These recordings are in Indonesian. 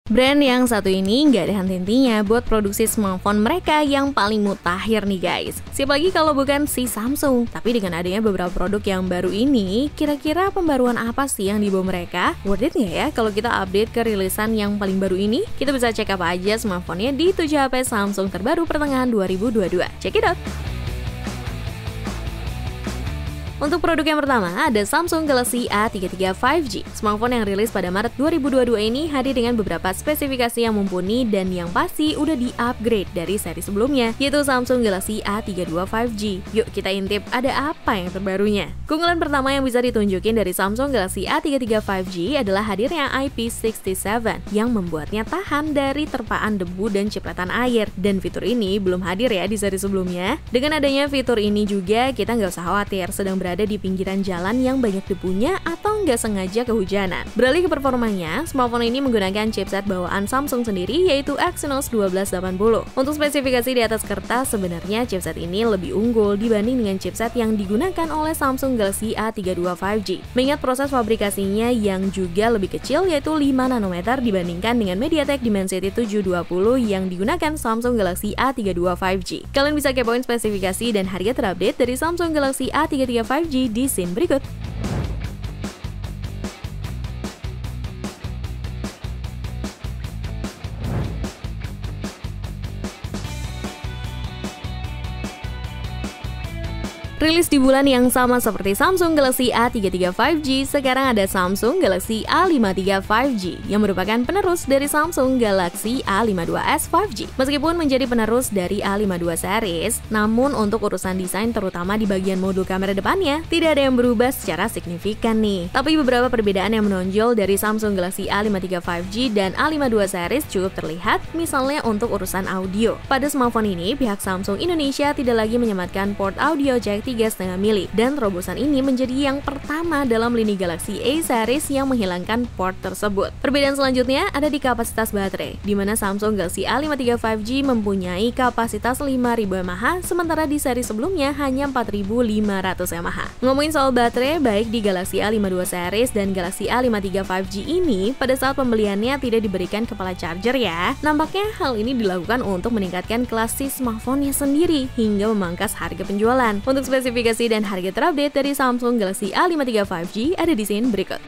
Brand yang satu ini nggak ada henti-hentinya buat produksi smartphone mereka yang paling mutakhir nih guys. Siapa lagi kalau bukan si Samsung. Tapi dengan adanya beberapa produk yang baru ini, kira-kira pembaruan apa sih yang dibawa mereka? Worth it nggak ya kalau kita update ke rilisan yang paling baru ini? Kita bisa cek apa aja smartphone-nya di 7 HP Samsung terbaru pertengahan 2022. Check it out! Untuk produk yang pertama, ada Samsung Galaxy A33 5G. Smartphone yang rilis pada Maret 2022 ini hadir dengan beberapa spesifikasi yang mumpuni dan yang pasti udah di-upgrade dari seri sebelumnya, yaitu Samsung Galaxy A32 5G. Yuk kita intip ada apa yang terbarunya. Keunggulan pertama yang bisa ditunjukin dari Samsung Galaxy A33 5G adalah hadirnya IP67 yang membuatnya tahan dari terpaan debu dan cipratan air. Dan fitur ini belum hadir ya di seri sebelumnya. Dengan adanya fitur ini juga kita nggak usah khawatir sedang berada di pinggiran jalan yang banyak debunya atau nggak sengaja kehujanan. Beralih ke performanya, smartphone ini menggunakan chipset bawaan Samsung sendiri yaitu Exynos 1280. Untuk spesifikasi di atas kertas, sebenarnya chipset ini lebih unggul dibanding dengan chipset yang digunakan oleh Samsung Galaxy A32 5G. Mengingat proses fabrikasinya yang juga lebih kecil yaitu 5 nanometer dibandingkan dengan MediaTek Dimensity 720 yang digunakan Samsung Galaxy A32 5G. Kalian bisa kepoin spesifikasi dan harga terupdate dari Samsung Galaxy A33 5G di scene berikut. Rilis di bulan yang sama seperti Samsung Galaxy A33 5G, sekarang ada Samsung Galaxy A53 5G yang merupakan penerus dari Samsung Galaxy A52s 5G. Meskipun menjadi penerus dari A52 series, namun untuk urusan desain terutama di bagian modul kamera depannya, tidak ada yang berubah secara signifikan nih. Tapi beberapa perbedaan yang menonjol dari Samsung Galaxy A53 5G dan A52 series cukup terlihat, misalnya untuk urusan audio. Pada smartphone ini, pihak Samsung Indonesia tidak lagi menyematkan port audio jack 3,5 mili dan terobosan ini menjadi yang pertama dalam lini Galaxy A series yang menghilangkan port tersebut. Perbedaan selanjutnya ada di kapasitas baterai, di mana Samsung Galaxy A53 5G mempunyai kapasitas 5000 mAh, sementara di seri sebelumnya hanya 4500 mAh. Ngomongin soal baterai, baik di Galaxy A52 series dan Galaxy A53 5G ini, pada saat pembeliannya tidak diberikan kepala charger ya. Nampaknya hal ini dilakukan untuk meningkatkan kelas si smartphone-nya sendiri hingga memangkas harga penjualan. Untuk spesifikasi dan harga terupdate dari Samsung Galaxy A53 5G ada di scene berikut.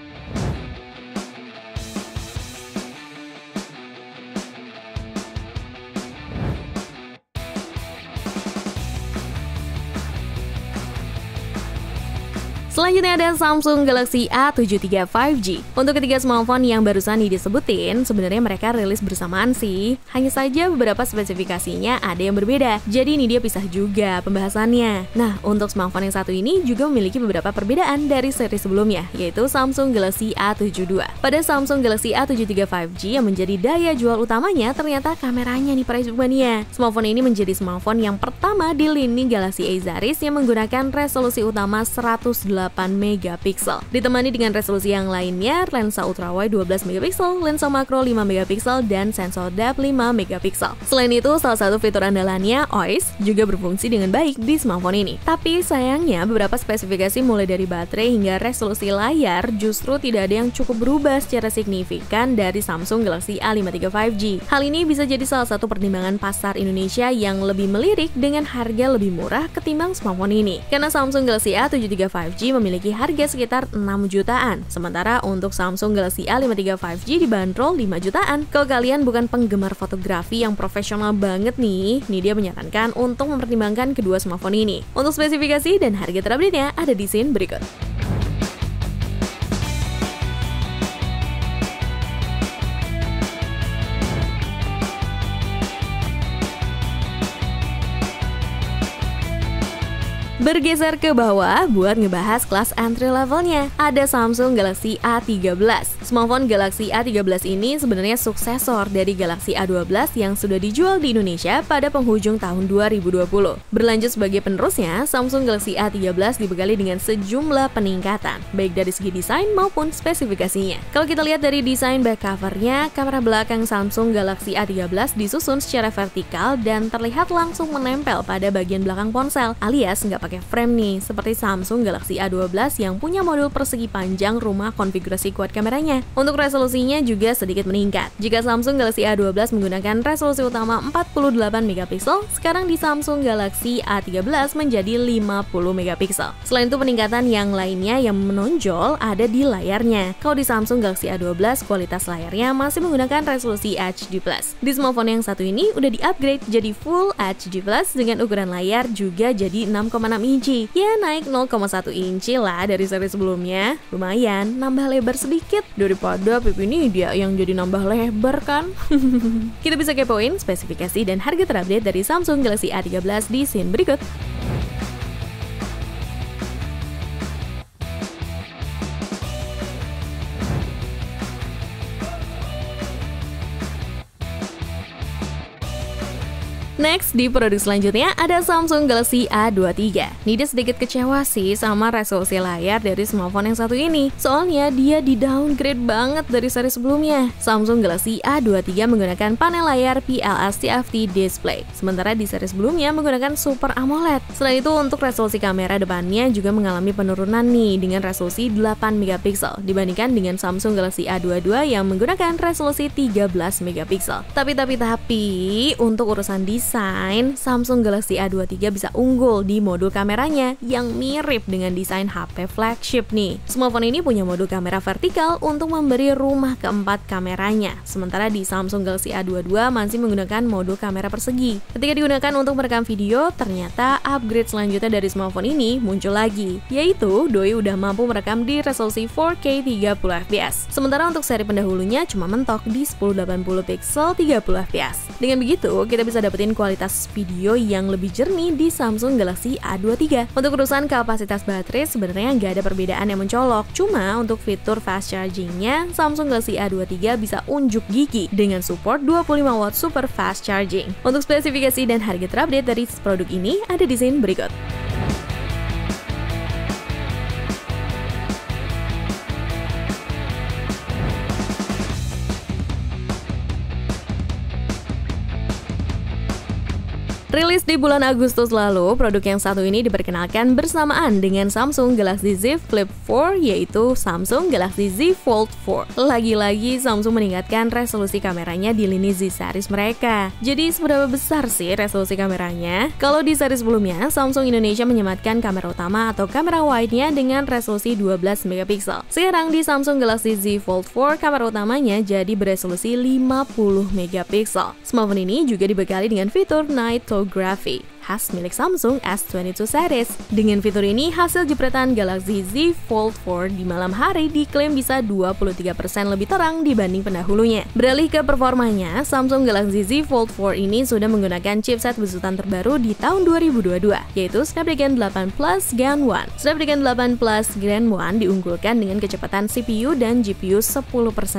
Selanjutnya ada Samsung Galaxy A73 5G. Untuk ketiga smartphone yang barusan disebutin, sebenarnya mereka rilis bersamaan sih. Hanya saja beberapa spesifikasinya ada yang berbeda. Jadi ini dia pisah juga pembahasannya. Nah, untuk smartphone yang satu ini juga memiliki beberapa perbedaan dari seri sebelumnya, yaitu Samsung Galaxy A72. Pada Samsung Galaxy A73 5G yang menjadi daya jual utamanya ternyata kameranya nih para mania. Smartphone ini menjadi smartphone yang pertama di lini Galaxy A series yang menggunakan resolusi utama 108 megapiksel. Ditemani dengan resolusi yang lainnya, lensa ultrawide 12 megapiksel, lensa makro 5 megapiksel, dan sensor depth 5 megapiksel. Selain itu, salah satu fitur andalannya, OIS, juga berfungsi dengan baik di smartphone ini. Tapi sayangnya, beberapa spesifikasi mulai dari baterai hingga resolusi layar justru tidak ada yang cukup berubah secara signifikan dari Samsung Galaxy A53 5G. Hal ini bisa jadi salah satu pertimbangan pasar Indonesia yang lebih melirik dengan harga lebih murah ketimbang smartphone ini. Karena Samsung Galaxy A73 5G memiliki harga sekitar 6 jutaan. Sementara untuk Samsung Galaxy A53 5G dibanderol 5 jutaan. Kalau kalian bukan penggemar fotografi yang profesional banget nih dia menyarankan untuk mempertimbangkan kedua smartphone ini. Untuk spesifikasi dan harga terupdate-nya ada di scene berikut. Bergeser ke bawah buat ngebahas kelas entry levelnya, ada Samsung Galaxy A13. Smartphone Galaxy A13 ini sebenarnya suksesor dari Galaxy A12 yang sudah dijual di Indonesia pada penghujung tahun 2020. Berlanjut sebagai penerusnya, Samsung Galaxy A13 dibekali dengan sejumlah peningkatan, baik dari segi desain maupun spesifikasinya. Kalau kita lihat dari desain back covernya, kamera belakang Samsung Galaxy A13 disusun secara vertikal dan terlihat langsung menempel pada bagian belakang ponsel, alias nggak pakai frame nih, seperti Samsung Galaxy A12 yang punya modul persegi panjang rumah konfigurasi quad kameranya. sebelumnya. Untuk resolusinya juga sedikit meningkat. Jika Samsung Galaxy A12 menggunakan resolusi utama 48 megapiksel, sekarang di Samsung Galaxy A13 menjadi 50 megapiksel. Selain itu peningkatan yang lainnya yang menonjol ada di layarnya. Kalau di Samsung Galaxy A12 kualitas layarnya masih menggunakan resolusi HD+. Di smartphone yang satu ini udah di-upgrade jadi Full HD+ dengan ukuran layar juga jadi 6,6 inci. Ya naik 0,1 inci lah dari seri sebelumnya. Lumayan, nambah lebar sedikit. Daripada pipi ini dia yang jadi nambah lebar kan? Kita bisa kepoin spesifikasi dan harga terupdate dari Samsung Galaxy A13 di scene berikut. Next, di produk selanjutnya ada Samsung Galaxy A23. Ini dia sedikit kecewa sih sama resolusi layar dari smartphone yang satu ini. Soalnya dia di-downgrade banget dari seri sebelumnya. Samsung Galaxy A23 menggunakan panel layar PLS TFT display. Sementara di seri sebelumnya menggunakan Super AMOLED. Selain itu, untuk resolusi kamera depannya juga mengalami penurunan nih dengan resolusi 8 megapiksel dibandingkan dengan Samsung Galaxy A22 yang menggunakan resolusi 13 megapiksel. Tapi untuk urusan desain, Samsung Galaxy A23 bisa unggul di modul kameranya yang mirip dengan desain HP flagship nih. Smartphone ini punya modul kamera vertikal untuk memberi rumah keempat kameranya. Sementara di Samsung Galaxy A22 masih menggunakan modul kamera persegi. Ketika digunakan untuk merekam video, ternyata upgrade selanjutnya dari smartphone ini muncul lagi, yaitu doi udah mampu merekam di resolusi 4K 30fps. Sementara untuk seri pendahulunya cuma mentok di 1080 pixel 30fps. Dengan begitu, kita bisa dapetin kualitas video yang lebih jernih di Samsung Galaxy A23. Untuk urusan kapasitas baterai sebenarnya nggak ada perbedaan yang mencolok. Cuma untuk fitur fast chargingnya, Samsung Galaxy A23 bisa unjuk gigi dengan support 25 watt super fast charging. Untuk spesifikasi dan harga terupdate dari produk ini ada di sini berikut. Rilis di bulan Agustus lalu, produk yang satu ini diperkenalkan bersamaan dengan Samsung Galaxy Z Flip 4, yaitu Samsung Galaxy Z Fold 4. Lagi-lagi Samsung meningkatkan resolusi kameranya di lini Z series mereka. Jadi seberapa besar sih resolusi kameranya? Kalau di seri sebelumnya, Samsung Indonesia menyematkan kamera utama atau kamera wide-nya dengan resolusi 12 megapiksel. Sekarang di Samsung Galaxy Z Fold 4, kamera utamanya jadi beresolusi 50 megapiksel. Smartphone ini juga dibekali dengan fitur Night Photography khas milik Samsung S22 series. Dengan fitur ini, hasil jepretan Galaxy Z Fold 4 di malam hari diklaim bisa 23% lebih terang dibanding pendahulunya. Beralih ke performanya, Samsung Galaxy Z Fold 4 ini sudah menggunakan chipset besutan terbaru di tahun 2022, yaitu Snapdragon 8 Plus Gen 1. Snapdragon 8 Plus Gen 1 diunggulkan dengan kecepatan CPU dan GPU 10%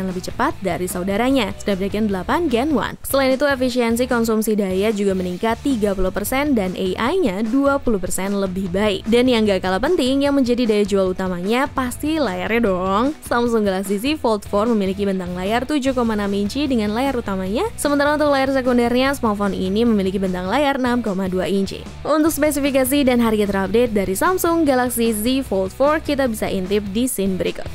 lebih cepat dari saudaranya, Snapdragon 8 Gen 1. Selain itu, efisiensi konsumsi daya juga meningkat 30% dan AI-nya 20% lebih baik. Dan yang gak kalah penting, yang menjadi daya jual utamanya pasti layarnya dong. Samsung Galaxy Z Fold 4 memiliki bentang layar 7,6 inci dengan layar utamanya, sementara untuk layar sekundernya, smartphone ini memiliki bentang layar 6,2 inci. Untuk spesifikasi dan harga terupdate dari Samsung Galaxy Z Fold 4, kita bisa intip di scene berikut.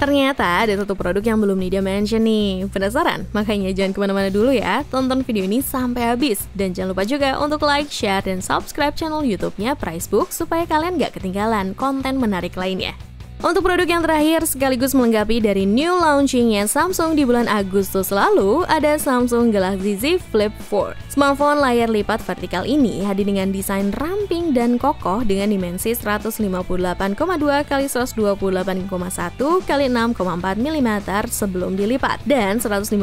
Ternyata ada satu produk yang belum Nidia mention nih. Penasaran? Makanya jangan kemana-mana dulu ya. Tonton video ini sampai habis. Dan jangan lupa juga untuk like, share, dan subscribe channel YouTube-nya Pricebook supaya kalian gak ketinggalan konten menarik lainnya. Untuk produk yang terakhir, sekaligus melengkapi dari new launchingnya Samsung di bulan Agustus lalu, ada Samsung Galaxy Z Flip 4. Smartphone layar lipat vertikal ini hadir dengan desain ramping dan kokoh dengan dimensi 158,2 x 128,1 x 6,4 mm sebelum dilipat dan 158,2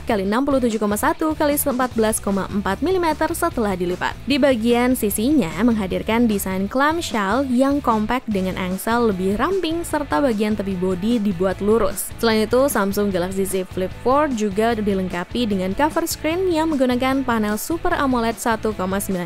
x 67,1 x 14,4 mm setelah dilipat. Di bagian sisinya menghadirkan desain clamshell yang kompak dengan angsel bezel lebih ramping serta bagian tepi bodi dibuat lurus. Selain itu, Samsung Galaxy Z Flip 4 juga dilengkapi dengan cover screen yang menggunakan panel Super AMOLED 1,9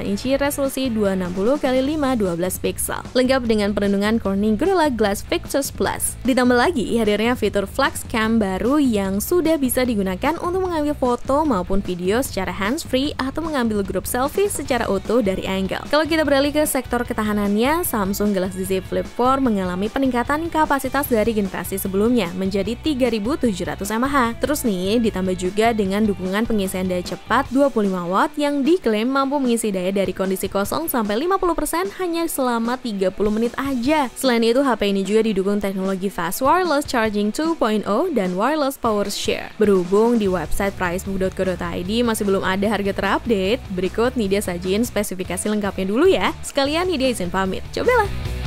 inci resolusi 260x512 pixel, lengkap dengan perlindungan Corning Gorilla Glass Victus Plus. Ditambah lagi hadirnya fitur Flex Cam baru yang sudah bisa digunakan untuk mengambil foto maupun video secara hands-free atau mengambil grup selfie secara utuh dari angle. Kalau kita beralih ke sektor ketahanannya, Samsung Galaxy Z Flip 4 mengalami peningkatan kapasitas dari generasi sebelumnya menjadi 3700 mAh. Terus nih, ditambah juga dengan dukungan pengisian daya cepat 25 watt yang diklaim mampu mengisi daya dari kondisi kosong sampai 50% hanya selama 30 menit aja. Selain itu, HP ini juga didukung teknologi Fast Wireless Charging 2.0 dan Wireless Power Share. Berhubung di website pricebook.co.id masih belum ada harga terupdate, berikut Nidia sajiin spesifikasi lengkapnya dulu ya. Sekalian Nidia izin pamit. Cobalah!